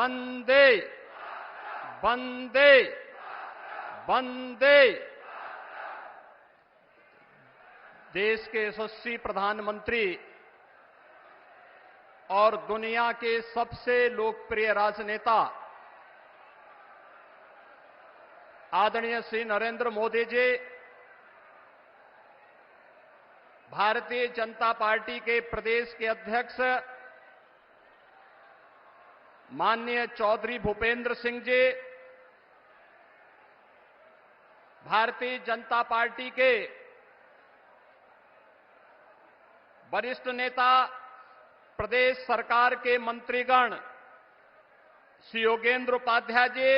वंदे वंदे वंदे। देश के यशस्वी प्रधानमंत्री और दुनिया के सबसे लोकप्रिय राजनेता आदरणीय श्री नरेंद्र मोदी जी, भारतीय जनता पार्टी के प्रदेश के अध्यक्ष माननीय चौधरी भूपेंद्र सिंह जी, भारतीय जनता पार्टी के वरिष्ठ नेता, प्रदेश सरकार के मंत्रीगण श्री योगेंद्र उपाध्याय जी,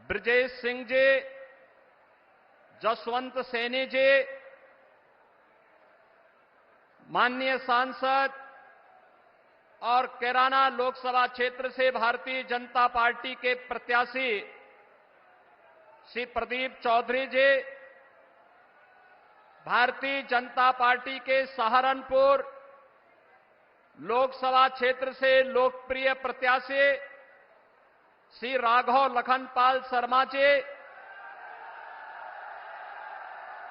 ब्रजेश सिंह जी, जसवंत सैनी जी, माननीय सांसद और कैराना लोकसभा क्षेत्र से भारतीय जनता पार्टी के प्रत्याशी श्री प्रदीप चौधरी जी, भारतीय जनता पार्टी के सहारनपुर लोकसभा क्षेत्र से लोकप्रिय प्रत्याशी श्री राघव लखनपाल शर्मा जी,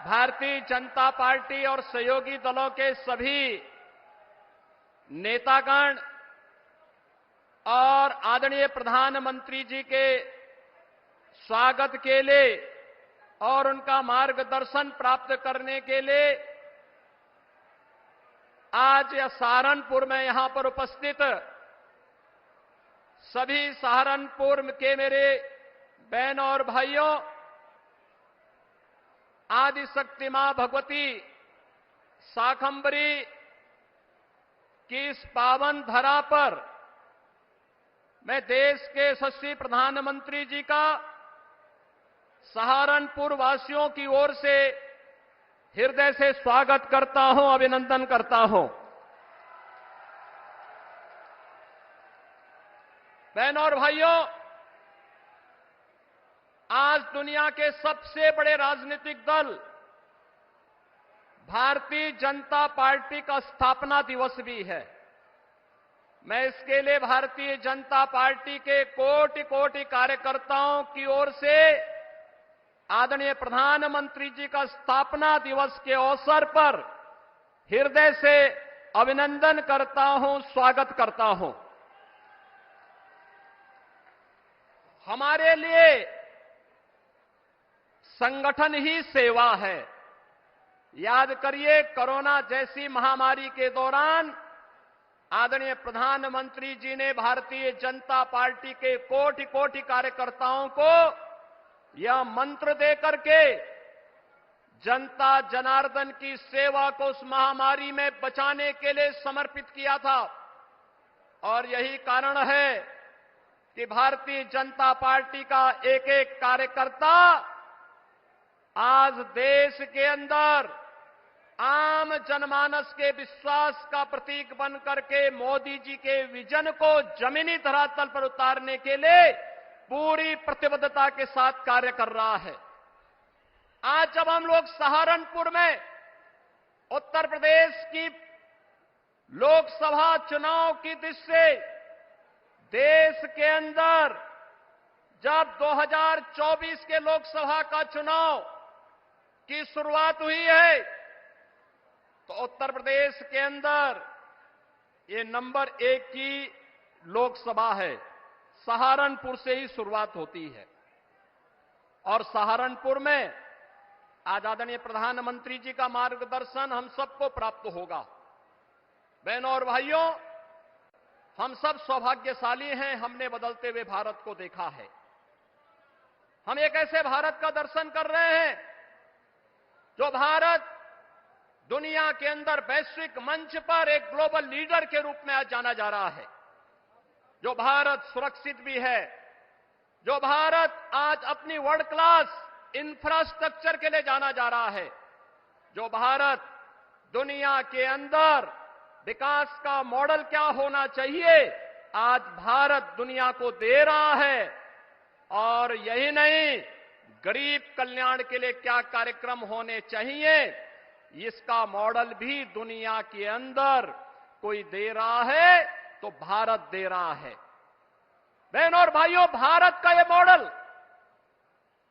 भारतीय जनता पार्टी और सहयोगी दलों के सभी नेतागण और आदरणीय प्रधानमंत्री जी के स्वागत के लिए और उनका मार्गदर्शन प्राप्त करने के लिए आज सहारनपुर में यहां पर उपस्थित सभी सहारनपुर के मेरे बहन और भाइयों, आदिशक्ति मां भगवती शाकंभरी की इस पावन धरा पर मैं देश के यशस्वी प्रधानमंत्री जी का सहारनपुर वासियों की ओर से हृदय से स्वागत करता हूं, अभिनंदन करता हूं। बहनों और भाइयों, आज दुनिया के सबसे बड़े राजनीतिक दल भारतीय जनता पार्टी का स्थापना दिवस भी है। मैं इसके लिए भारतीय जनता पार्टी के कोटि कोटि कार्यकर्ताओं की ओर से आदरणीय प्रधानमंत्री जी का स्थापना दिवस के अवसर पर हृदय से अभिनंदन करता हूं, स्वागत करता हूं। हमारे लिए संगठन ही सेवा है। याद करिए, कोरोना जैसी महामारी के दौरान आदरणीय प्रधानमंत्री जी ने भारतीय जनता पार्टी के कोटि कोटि कार्यकर्ताओं को यह मंत्र देकर के जनता जनार्दन की सेवा को उस महामारी में बचाने के लिए समर्पित किया था। और यही कारण है कि भारतीय जनता पार्टी का एक एक कार्यकर्ता आज देश के अंदर आम जनमानस के विश्वास का प्रतीक बन करके मोदी जी के विजन को जमीनी धरातल पर उतारने के लिए पूरी प्रतिबद्धता के साथ कार्य कर रहा है। आज जब हम लोग सहारनपुर में उत्तर प्रदेश की लोकसभा चुनाव की दृष्टि से देश के अंदर जब 2024 के लोकसभा का चुनाव की शुरुआत हुई है, तो उत्तर प्रदेश के अंदर ये नंबर 1 की लोकसभा है। सहारनपुर से ही शुरुआत होती है और सहारनपुर में आज आदरणीय प्रधानमंत्री जी का मार्गदर्शन हम सबको प्राप्त होगा। बहनों और भाइयों, हम सब सौभाग्यशाली हैं, हमने बदलते हुए भारत को देखा है। हम एक ऐसे भारत का दर्शन कर रहे हैं जो भारत दुनिया के अंदर वैश्विक मंच पर एक ग्लोबल लीडर के रूप में आज जाना जा रहा है। जो भारत सुरक्षित भी है, जो भारत आज अपनी वर्ल्ड क्लास इंफ्रास्ट्रक्चर के लिए जाना जा रहा है, जो भारत दुनिया के अंदर विकास का मॉडल क्या होना चाहिए, आज भारत दुनिया को दे रहा है। और यही नहीं, गरीब कल्याण के लिए क्या कार्यक्रम होने चाहिए, इसका मॉडल भी दुनिया के अंदर कोई दे रहा है तो भारत दे रहा है। बहनों और भाइयों, भारत का यह मॉडल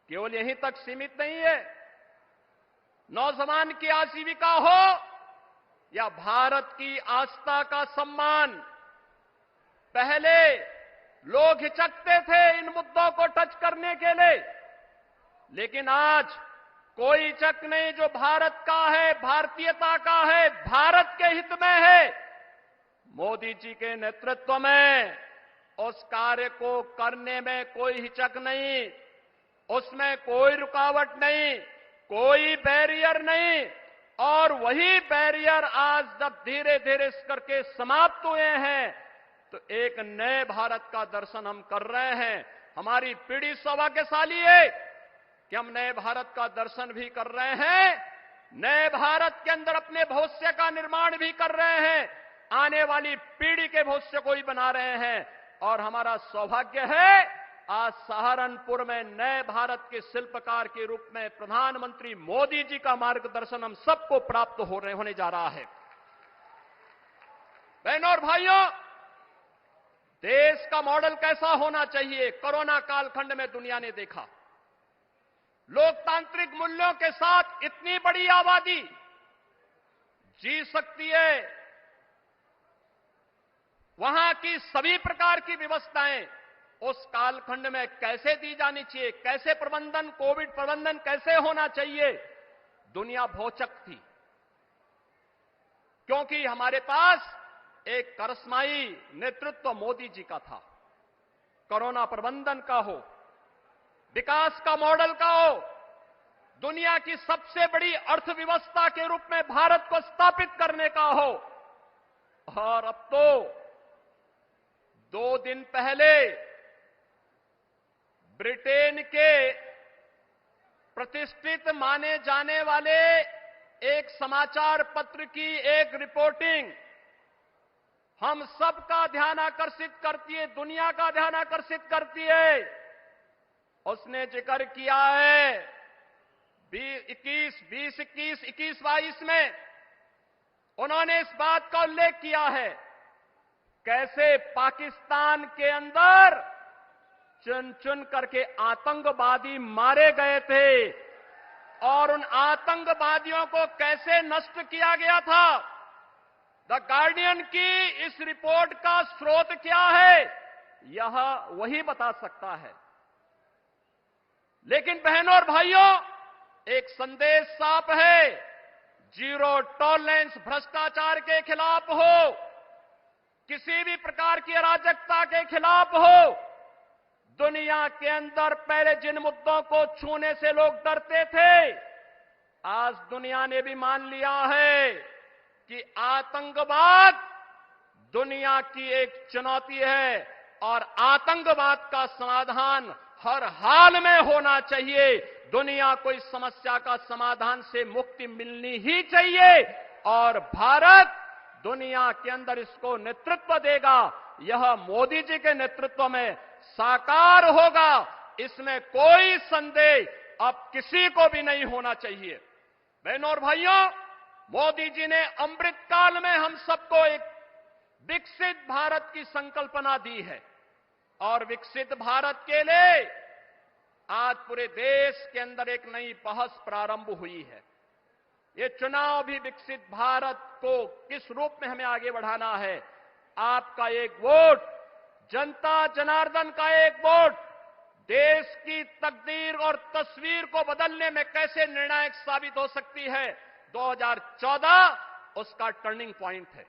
केवल यहीं तक सीमित नहीं है। नौजवान की आजीविका हो या भारत की आस्था का सम्मान, पहले लोग हिचकते थे इन मुद्दों को टच करने के लिए, लेकिन आज कोई हिचक नहीं। जो भारत का है, भारतीयता का है, भारत के हित में है, मोदी जी के नेतृत्व में उस कार्य को करने में कोई हिचक नहीं, उसमें कोई रुकावट नहीं, कोई बैरियर नहीं। और वही बैरियर आज जब धीरे धीरे इस करके समाप्त हुए हैं, तो एक नए भारत का दर्शन हम कर रहे हैं। हमारी पीढ़ी सौभाग्यशाली है कि हम नए भारत का दर्शन भी कर रहे हैं, नए भारत के अंदर अपने भविष्य का निर्माण भी कर रहे हैं, आने वाली पीढ़ी के भविष्य को ही बना रहे हैं। और हमारा सौभाग्य है आज सहारनपुर में नए भारत के शिल्पकार के रूप में प्रधानमंत्री मोदी जी का मार्गदर्शन हम सबको प्राप्त होने जा रहा है। बहनों और भाइयों, देश का मॉडल कैसा होना चाहिए, कोरोना कालखंड में दुनिया ने देखा। लोकतांत्रिक मूल्यों के साथ इतनी बड़ी आबादी जी सकती है, वहां की सभी प्रकार की व्यवस्थाएं उस कालखंड में कैसे दी जानी चाहिए, कैसे प्रबंधन, कोविड प्रबंधन कैसे होना चाहिए, दुनिया भौचक थी। क्योंकि हमारे पास एक करिश्माई नेतृत्व मोदी जी का था। कोरोना प्रबंधन का हो, विकास का मॉडल का हो, दुनिया की सबसे बड़ी अर्थव्यवस्था के रूप में भारत को स्थापित करने का हो। और अब तो 2 दिन पहले ब्रिटेन के प्रतिष्ठित माने जाने वाले एक समाचार पत्र की एक रिपोर्टिंग हम सबका ध्यान आकर्षित करती है, दुनिया का ध्यान आकर्षित करती है। उसने जिक्र किया है 21-22 में उन्होंने इस बात का उल्लेख किया है कैसे पाकिस्तान के अंदर चुन चुन करके आतंकवादी मारे गए थे और उन आतंकवादियों को कैसे नष्ट किया गया था। द गार्डियन की इस रिपोर्ट का स्रोत क्या है, यह वही बता सकता है। लेकिन बहनों और भाइयों, एक संदेश साफ है, जीरो टॉलरेंस भ्रष्टाचार के खिलाफ हो, किसी भी प्रकार की अराजकता के खिलाफ हो। दुनिया के अंदर पहले जिन मुद्दों को छूने से लोग डरते थे, आज दुनिया ने भी मान लिया है कि आतंकवाद दुनिया की एक चुनौती है और आतंकवाद का समाधान हर हाल में होना चाहिए। दुनिया को इस समस्या का समाधान से मुक्ति मिलनी ही चाहिए और भारत दुनिया के अंदर इसको नेतृत्व देगा। यह मोदी जी के नेतृत्व में साकार होगा, इसमें कोई संदेह अब किसी को भी नहीं होना चाहिए। बहनों और भाइयों, मोदी जी ने अमृत काल में हम सबको एक विकसित भारत की संकल्पना दी है और विकसित भारत के लिए आज पूरे देश के अंदर एक नई बहस प्रारंभ हुई है। ये चुनाव भी विकसित भारत को किस रूप में हमें आगे बढ़ाना है। आपका एक वोट, जनता जनार्दन का एक वोट देश की तकदीर और तस्वीर को बदलने में कैसे निर्णायक साबित हो सकती है। 2014 उसका टर्निंग पॉइंट है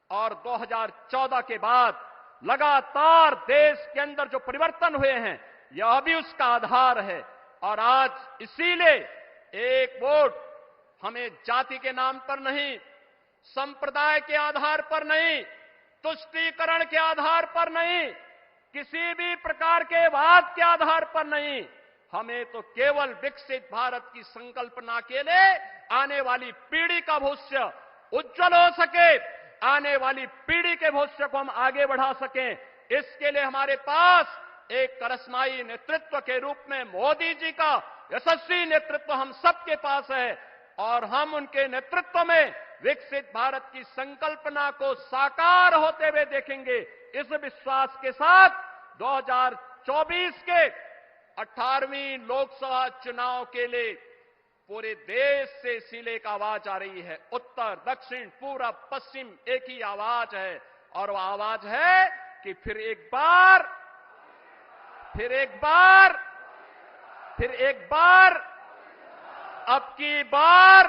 और 2014 के बाद लगातार देश के अंदर जो परिवर्तन हुए हैं, यह भी उसका आधार है। और आज इसीलिए एक वोट हमें जाति के नाम पर नहीं, संप्रदाय के आधार पर नहीं, तुष्टीकरण के आधार पर नहीं, किसी भी प्रकार के वाद के आधार पर नहीं, हमें तो केवल विकसित भारत की संकल्पना के लिए आने वाली पीढ़ी का भविष्य उज्जवल हो सके, आने वाली पीढ़ी के भविष्य को हम आगे बढ़ा सकें, इसके लिए हमारे पास एक करिश्माई नेतृत्व के रूप में मोदी जी का यशस्वी नेतृत्व हम सबके पास है और हम उनके नेतृत्व में विकसित भारत की संकल्पना को साकार होते हुए देखेंगे। इस विश्वास के साथ 2024 के 18वीं लोकसभा चुनाव के लिए पूरे देश से इसीलिए एक आवाज आ रही है। उत्तर, दक्षिण, पूरब, पश्चिम एक ही आवाज है, और वो आवाज है कि फिर एक बार अब की बार